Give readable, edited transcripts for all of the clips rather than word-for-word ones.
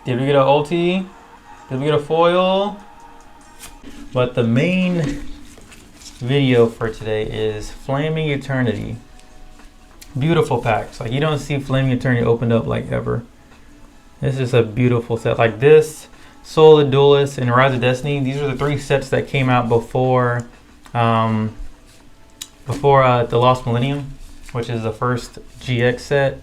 Did we get an ulti? Did we get a foil? But the main video for today is Flaming Eternity. Beautiful packs. Like, you don't see Flaming Eternity opened up like ever. This is a beautiful set. Like this, Soul of the Duelist, and Rise of Destiny. These are the 3 sets that came out before the Lost Millennium, which is the first GX set.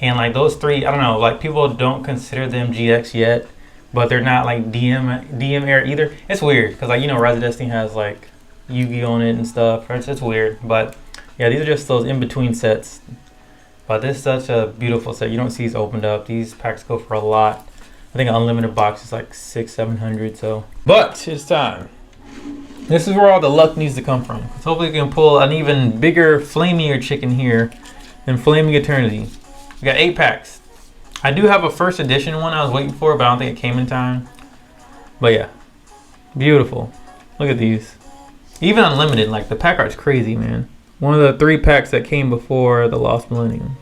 And like those 3, I don't know, like people don't consider them GX yet, but they're not like DM era either. It's weird because, like, you know, Rise of Destiny has like Yu-Gi-Oh on it and stuff. It's weird, but yeah, these are just those in between sets. But this is such a beautiful set. You don't see these opened up. These packs go for a lot. I think an unlimited box is like 600-700. So, but it's time. This is where all the luck needs to come from. So hopefully we can pull an even bigger, flamier chicken here than Flaming Eternity. We got 8 packs. I do have a first edition one I was waiting for, but I don't think it came in time. But yeah, beautiful. Look at these. Even unlimited, like the pack art's crazy, man. One of the 3 packs that came before the Lost Millennium.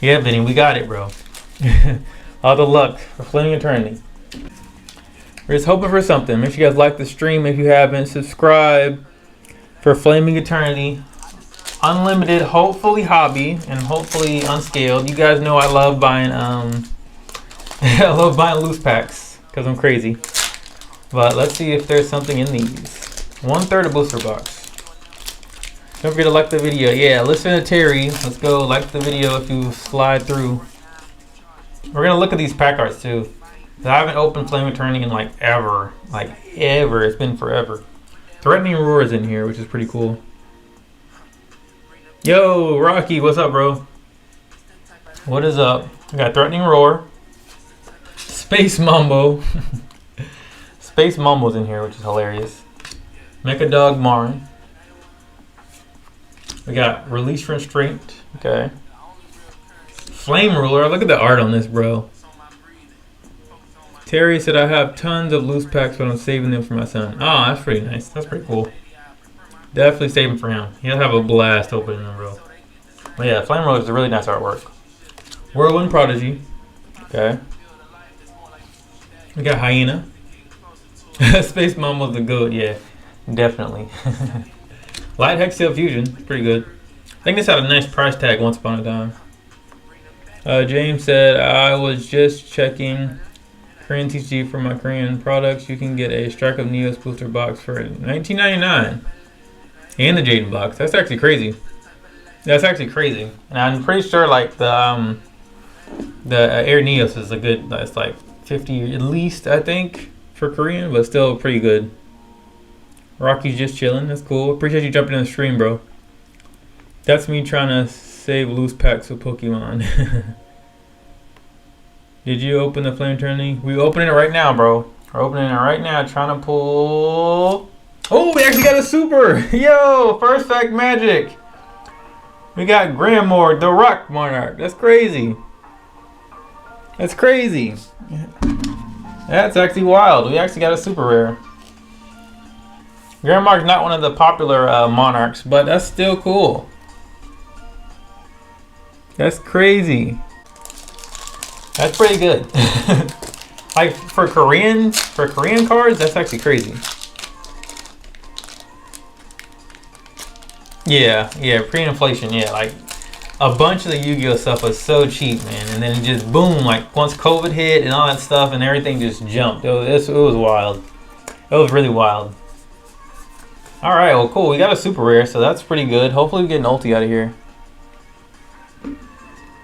Yeah, Vinny, we got it, bro. All the luck for Flaming Eternity. We're just hoping for something. Make sure you guys like the stream if you haven't. Subscribe for Flaming Eternity. Unlimited, hopefully hobby, and hopefully unscaled. You guys know I love buying I love buying loose packs because I'm crazy. But let's see if there's something in these. 1/3 of booster box. Don't forget to like the video. Yeah, listen to Terry. Let's go like the video if you slide through. We're gonna look at these pack arts too. I haven't opened Flame Eternity in like ever. Like ever. It's been forever. Threatening Roar is in here, which is pretty cool. Yo, Rocky, what's up, bro? What is up? We got Threatening Roar. Space Mumbo. Space Mumbo's in here, which is hilarious. Mecha Dog Marn. We got Release Restraint. Okay. Flame Ruler. Look at the art on this, bro. Terry said I have tons of loose packs, but I'm saving them for my son. Oh, that's pretty nice. That's pretty cool. Definitely saving for him. He'll have a blast opening them, bro. But yeah, Flame Ruler is a really nice artwork. Whirlwind Prodigy. Okay. We got Hyena. Space Mumbo's the goat, yeah. Definitely. Light Hextale Fusion, pretty good. I think this had a nice price tag once upon a time. James said, I was just checking Korean TCG for my Korean products. You can get a Strike of Neos booster box for $19.99. And the Jaden box. That's actually crazy. That's actually crazy. And I'm pretty sure like the Air Neos is a good, that's like 50 at least, I think, for Korean, but still pretty good. Rocky's just chilling. That's cool. Appreciate you jumping in the stream, bro. That's me trying to save loose packs with Pokemon. Did you open the Flame Eternity? We opening it right now, bro. We're opening it right now, trying to pull. Oh, we actually got a super. Yo, first pack magic. We got Grandmore, the Rock Monarch. That's crazy. That's crazy. That's actually wild. We actually got a super rare. Grandmark's not one of the popular monarchs, but that's still cool. That's crazy. That's pretty good. Like for Korean cards, that's actually crazy. Yeah, pre-inflation, yeah. Like a bunch of the Yu-Gi-Oh stuff was so cheap, man, and then it just boom, like once COVID hit and all that stuff and everything just jumped. It was wild. It was really wild. All right, well, cool. We got a super rare, so that's pretty good. Hopefully we get an ulti out of here.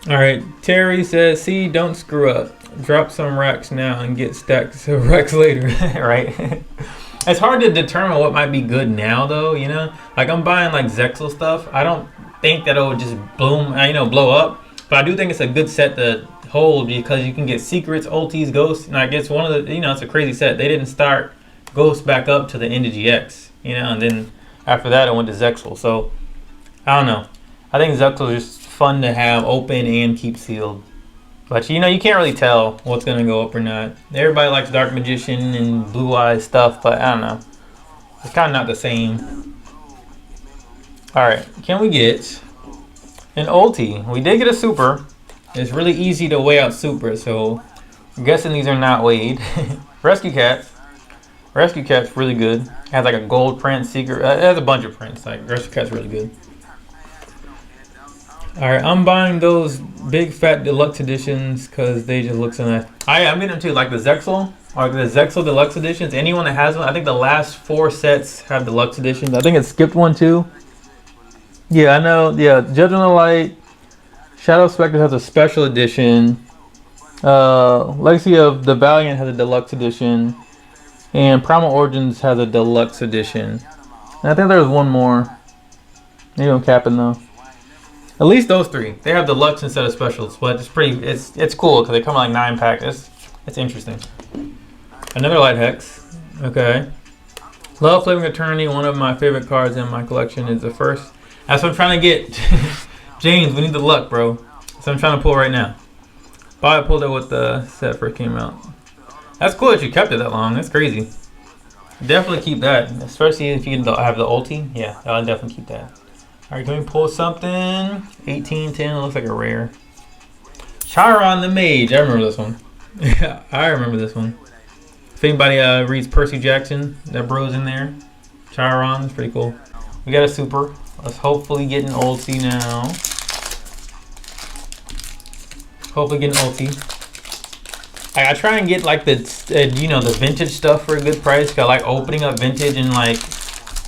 All right, Terry says, see, don't screw up. Drop some racks now and get stacked racks later. Right? It's hard to determine what might be good now, though, you know? Like, I'm buying, like, Zexal stuff. I don't think that it'll just blow up. But I do think it's a good set to hold because you can get secrets, ultis, ghosts. And I guess one of the, it's a crazy set. They didn't start Ghost back up to the end of GX, and then after that, I went to Zexal. So, I don't know. I think Zexal is just fun to have open and keep sealed. But, you can't really tell what's going to go up or not. Everybody likes Dark Magician and Blue Eyes stuff, but I don't know. It's kind of not the same. Alright, can we get an ulti? We did get a super. It's really easy to weigh out super, so I'm guessing these are not weighed. Rescue Cat. Rescue Cat's really good. It has like a gold print, secret. It has a bunch of prints. Like Rescue Cat's really good. Alright, I'm buying those big fat deluxe editions because they just look so nice. I'm getting them too, like the Zexal, or the Zexal deluxe editions. Anyone that has one, I think the last 4 sets have deluxe editions. I think it skipped one too. Yeah, I know. Yeah, Judgment of Light, Shadow Spectre has a special edition. Legacy of the Valiant has a deluxe edition, and Primal Origins has a deluxe edition. And I think there's one more. Maybe I'm capping though. At least those 3. They have deluxe instead of specials, but it's pretty. It's cool because they come in like 9 packs. It's interesting. Another Light Hex. Okay. Love Flaming Eternity. One of my favorite cards in my collection is the first. That's what I'm trying to get. James, we need the luck, bro. That's what I'm trying to pull right now. But I pulled it with the set first came out. That's cool that you kept it that long. That's crazy. Definitely keep that, especially if you have the ulti. Yeah, I'll definitely keep that. All right, can we pull something? 1810 looks like a rare. Chiron the Mage. I remember this one. Yeah, I remember this one. If anybody reads Percy Jackson, that bro's in there. Chiron is pretty cool. We got a super. Let's hopefully get an ulti now. Hopefully get an ulti. I try and get like the the vintage stuff for a good price. Got like opening up vintage and like.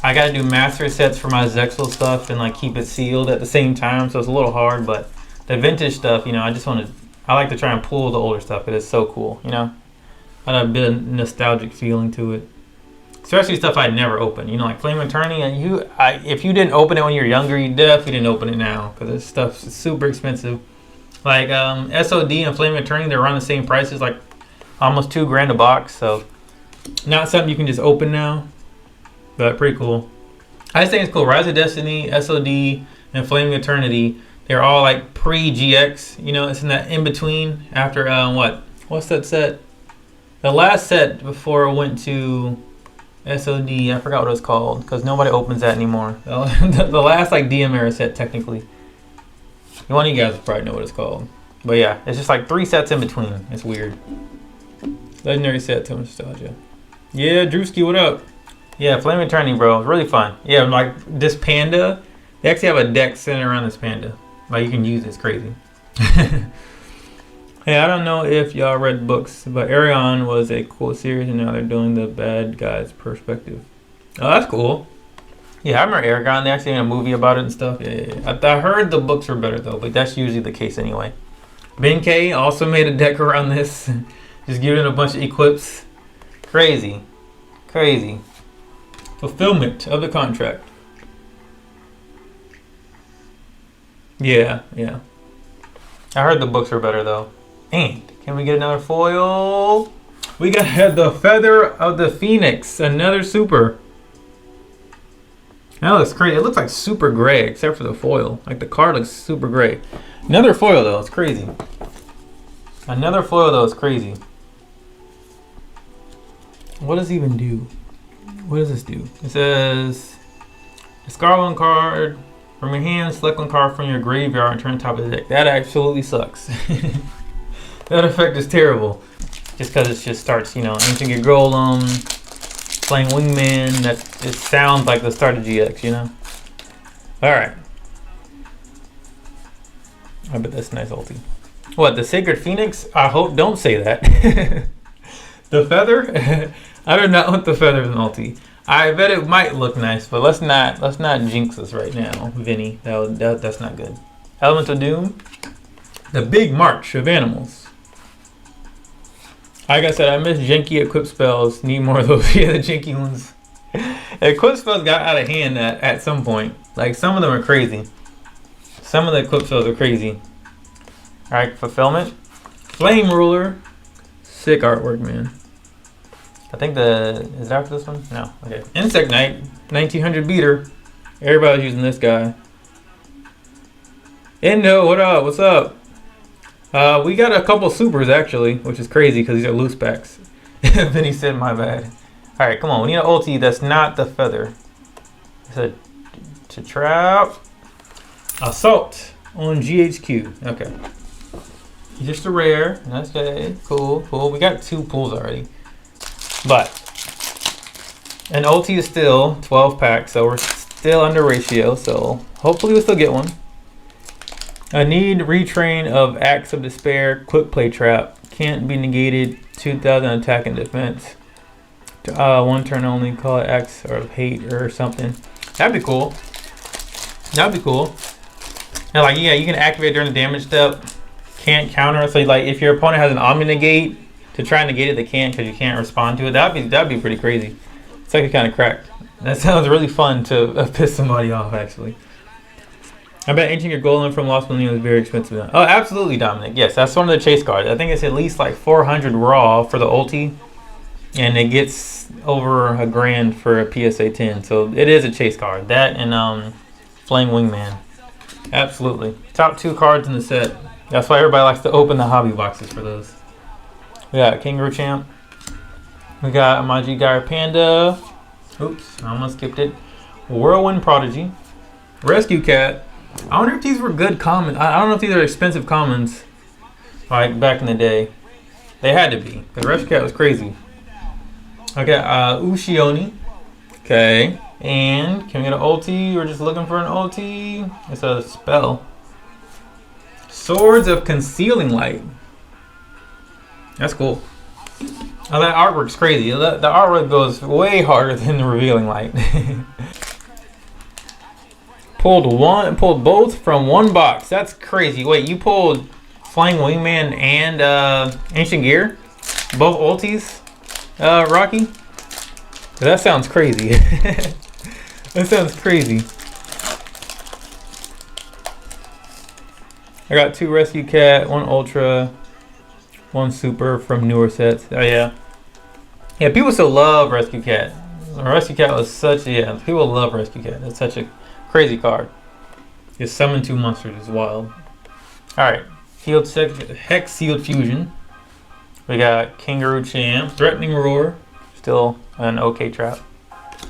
I gotta do master sets for my Zexal stuff and like keep it sealed at the same time, so it's a little hard. But the vintage stuff, I like to try and pull the older stuff because it's so cool, I got a bit of nostalgic feeling to it, especially stuff I'd never open. Like Flame Eternity, and if you didn't open it when you were younger, you definitely didn't open it now because this stuff's super expensive. Like SOD and Flame Eternity, they're around the same prices, like almost $2,000 a box. So not something you can just open now. But pretty cool. I just think it's cool. Rise of Destiny, SOD, and Flaming Eternity, they're all like pre-GX. It's in that in-between after, what's that set? The last set before it went to SOD, I forgot what it was called because nobody opens that anymore. The last like DM era set technically. One of you guys will probably know what it's called. But yeah, it's just like 3 sets in between. It's weird. Legendary set, Total Nostalgia. Yeah, Drewski, what up? Yeah, Flame Eternity, bro. It's really fun. Yeah, like this panda. They actually have a deck centered around this panda. Like you can use it. It's crazy. Hey, I don't know if y'all read books, but Arion was a cool series, and now they're doing the bad guy's perspective. Oh, that's cool. Yeah, I remember Aragon. They actually made a movie about it and stuff. Yeah. I heard the books were better though, but that's usually the case anyway. Ben K also made a deck around this. Just giving it a bunch of equips. Crazy. Fulfillment of the contract. Yeah. I heard the books were better though. And can we get another foil? We got the Feather of the Phoenix, another super. That looks crazy. It looks like super gray except for the foil. Like the card looks super gray. Another foil though, it's crazy. What does it even do? What does this do? It says, discard 1 card from your hand, select 1 card from your graveyard, and turn top of the deck. That absolutely sucks. That effect is terrible. Just because it just starts, Ancient Gear Golem, playing Wingman. It sounds like the start of GX, Alright. I bet that's a nice ulti. What, the Sacred Phoenix? I hope, don't say that. The Feather? I do not want the Feather as an ulti. I bet it might look nice, but let's not jinx us right now, Vinny. That's not good. Elemental Doom. The Big March of Animals. Like I said, I miss janky equip spells. Need more of those. Yeah, the janky ones. Equip spells got out of hand at some point. Like some of them are crazy. Some of the equip spells are crazy. Alright, Fulfillment. Flame Ruler. Sick artwork, man. I think is it after this one? No. Okay. Insect Knight, 1900 beater. Everybody's using this guy. Endo, what up? What's up? We got a couple supers actually, which is crazy because these are loose packs. Vinny said, my bad. All right, come on. We need an ulti that's not the Feather. It's a to trap. Assault on GHQ. Okay. Just a rare. That's it. Cool, cool. We got 2 pulls already. But an ulti is still 12 packs, so we're still under ratio. So hopefully we'll still get one. I need retrain of Acts of Despair. Quick play trap. Can't be negated. 2000 attack and defense. 1 turn only. Call it Acts of Hate or something. That'd be cool. That'd be cool. And like, yeah, you can activate during the damage step. Can't counter. So like, if your opponent has an Omni negate to try and negate it, they can't because you can't respond to it. That'd be pretty crazy. It's like kind of cracked. That sounds really fun to piss somebody off, actually. I bet Ancient Gear Golem from Lost Millennium is very expensive. Oh, absolutely, Dominic. Yes, that's one of the chase cards. I think it's at least like 400 raw for the ulti, and it gets over $1,000 for a PSA 10. So it is a chase card. That and Flame Wingman. Absolutely. Top 2 cards in the set. That's why everybody likes to open the hobby boxes for those. We got Kangaroo Champ. We got Amaji Gyre Panda. Oops, I almost skipped it. Whirlwind Prodigy. Rescue Cat. I wonder if these were good commons. I don't know if these are expensive commons. Like back in the day. They had to be. Because Rescue Cat was crazy. Okay, Ushioni. Okay. And can we get an ulti? We're just looking for an ulti. It's a spell. Swords of Concealing Light. That's cool. Oh, that artwork's crazy. The artwork goes way harder than the Revealing Light. Pulled both from one box. That's crazy. Wait, you pulled Flying Wingman and Ancient Gear? Both ultis, Rocky? That sounds crazy. That sounds crazy. I got 2 Rescue Cat, 1 Ultra, 1 Super from newer sets. Oh yeah. Yeah, people still love Rescue Cat. Rescue Cat was such, yeah, people love Rescue Cat. It's such a crazy card. Just summon 2 monsters is wild. Alright. Hex Sealed Fusion. We got Kangaroo Champ. Threatening Roar. Still an okay trap.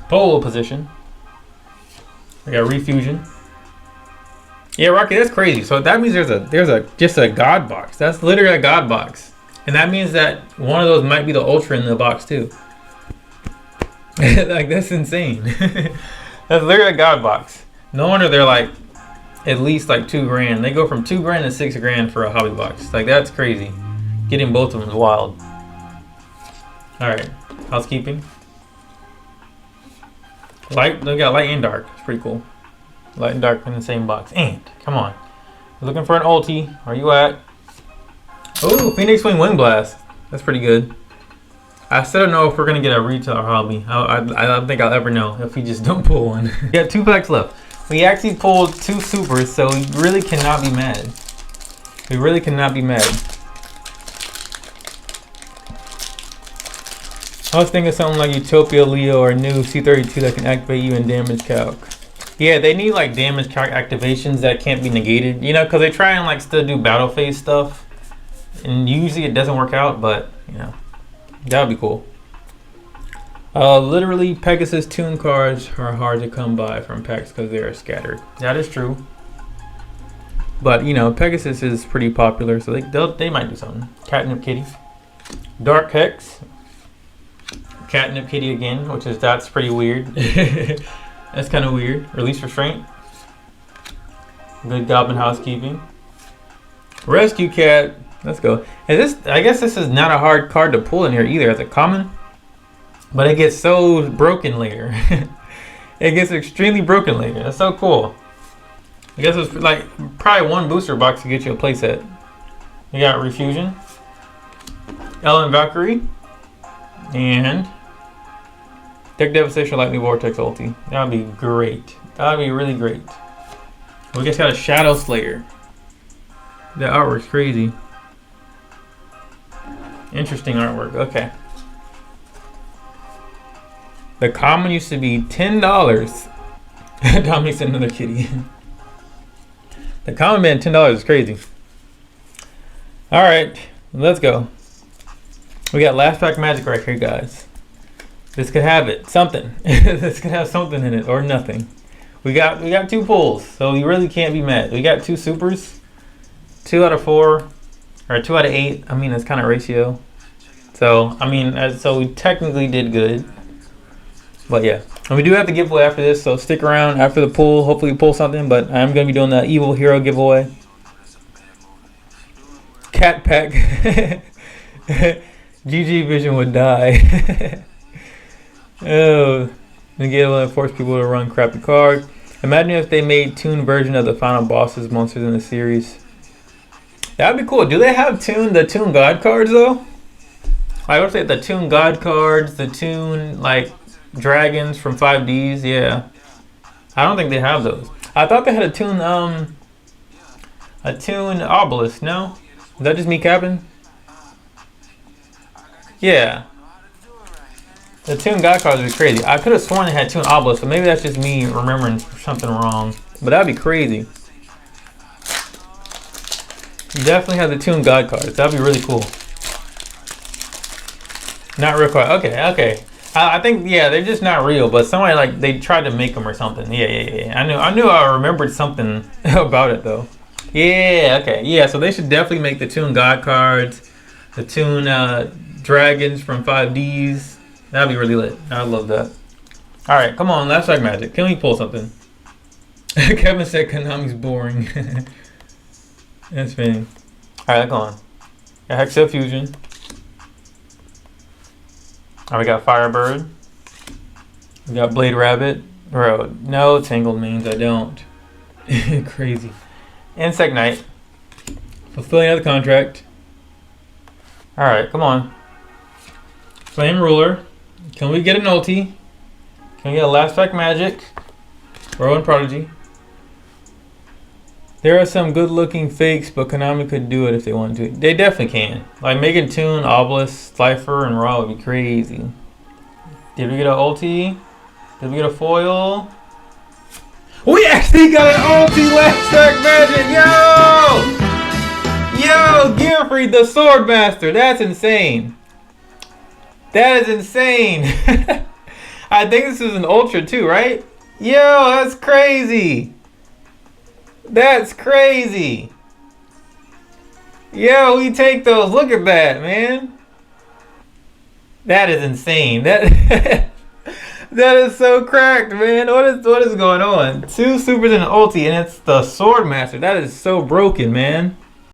Polo Position. We got Refusion. Yeah, Rocky, that's crazy. So that means there's just a God box. That's literally a God box. And that means that one of those might be the Ultra in the box too. Like, that's insane. That's literally a God box. No wonder they're like at least like $2,000. They go from $2,000 to $6,000 for a hobby box. Like, that's crazy. Getting both of them is wild. Alright, housekeeping. Light, they got light and dark. It's pretty cool. Light and dark in the same box. And come on, you're looking for an ulti. Where you at? Oh, Phoenix Wing Wind Blast. That's pretty good. I still don't know if we're gonna get a retail hobby. I don't think I'll ever know if we just don't pull one. We got 2 packs left. We actually pulled 2 supers, so we really cannot be mad. We really cannot be mad. I was thinking something like Utopia Leo or new C32 that can activate you in damage calc. Yeah, they need like damage calc activations that can't be negated. You know, because they try and like still do battle phase stuff. And usually it doesn't work out, but you know, that would be cool. Literally, Pegasus Toon cards are hard to come by from packs because they are scattered. That is true. But you know, Pegasus is pretty popular, so they might do something. Catnip Kitty. Dark Hex. Catnip Kitty again, that's pretty weird. That's kind of weird. Release Restraint. Good Goblin Housekeeping. Rescue Cat. Let's go. And I guess this is not a hard card to pull in here either as a common. But it gets so broken later. It gets extremely broken later. That's so cool. I guess it's like probably 1 booster box to get you a playset. You got Refusion. Ellen Valkyrie. And Deck Devastation Lightning Vortex ulti. That would be great. That would be really great. We just got a Shadow Slayer. That artwork's crazy. Interesting artwork. Okay. The common used to be $10. Dominic sent another kitty. The common man $10 is crazy. Alright, let's go. We got last pack magic right here, guys. This could have it. Something. This could have something in it or nothing. We got 2 pulls, so we really can't be mad. We got 2 supers. 2 out of 4 or 2 out of 8. I mean, that's kind of ratio. So I mean, so we technically did good. But yeah, and we do have the giveaway after this, so stick around after the pull. Hopefully we pull something, but I'm going to be doing the Evil Hero giveaway. Cat pack. GG Vision would die. Oh, the giveaway force people to run crappy cards. Imagine if they made tuned version of the final bosses monsters in the series. That'd be cool. Do they have the Toon God cards though? I would say the Toon God cards, the Toon like dragons from 5Ds. Yeah, I don't think they have those. I thought they had a Toon Obelisk. No, is that just me capping? Yeah, the Toon God cards would be crazy. I could have sworn they had Toon Obelisk, but maybe that's just me remembering something wrong. But that'd be crazy. You definitely have the Toon God cards. That'd be really cool. Not real card. Okay. I think they're just not real. But somebody like they tried to make them or something. Yeah. I knew. I remembered something about it though. Yeah. Okay. Yeah. So they should definitely make the Toon God cards, the Toon dragons from 5Ds. That'd be really lit. I love that. All right, come on. Last Strike Magic. Can we pull something? Kevin said Konami's boring. That's funny. All right, go on. Got Hexel Fusion. All right, we got Firebird. We got Blade Rabbit. Bro, no Tangled Means. I don't. Crazy. Insect Knight. Fulfilling another contract. All right, come on. Flame Ruler. Can we get an ulti? Can we get a Last Strike Magic? Rowan Prodigy. There are some good looking fakes, but Konami could do it if they wanted to. They definitely can. Like making Toon, Obelisk, Slifer, and Raw would be crazy. Did we get an ulti? Did we get a foil? We actually got an ulti Last Strike Magic! Yo, Gearfried the Swordmaster. That's insane. That is insane. I think this is an Ultra too, right? Yo, that's crazy. That's crazy. Yo, we take those. Look at that, man. That is insane. That that is so cracked, man. What is going on? 2 supers and an ulti, and it's the Swordmaster. That is so broken, man.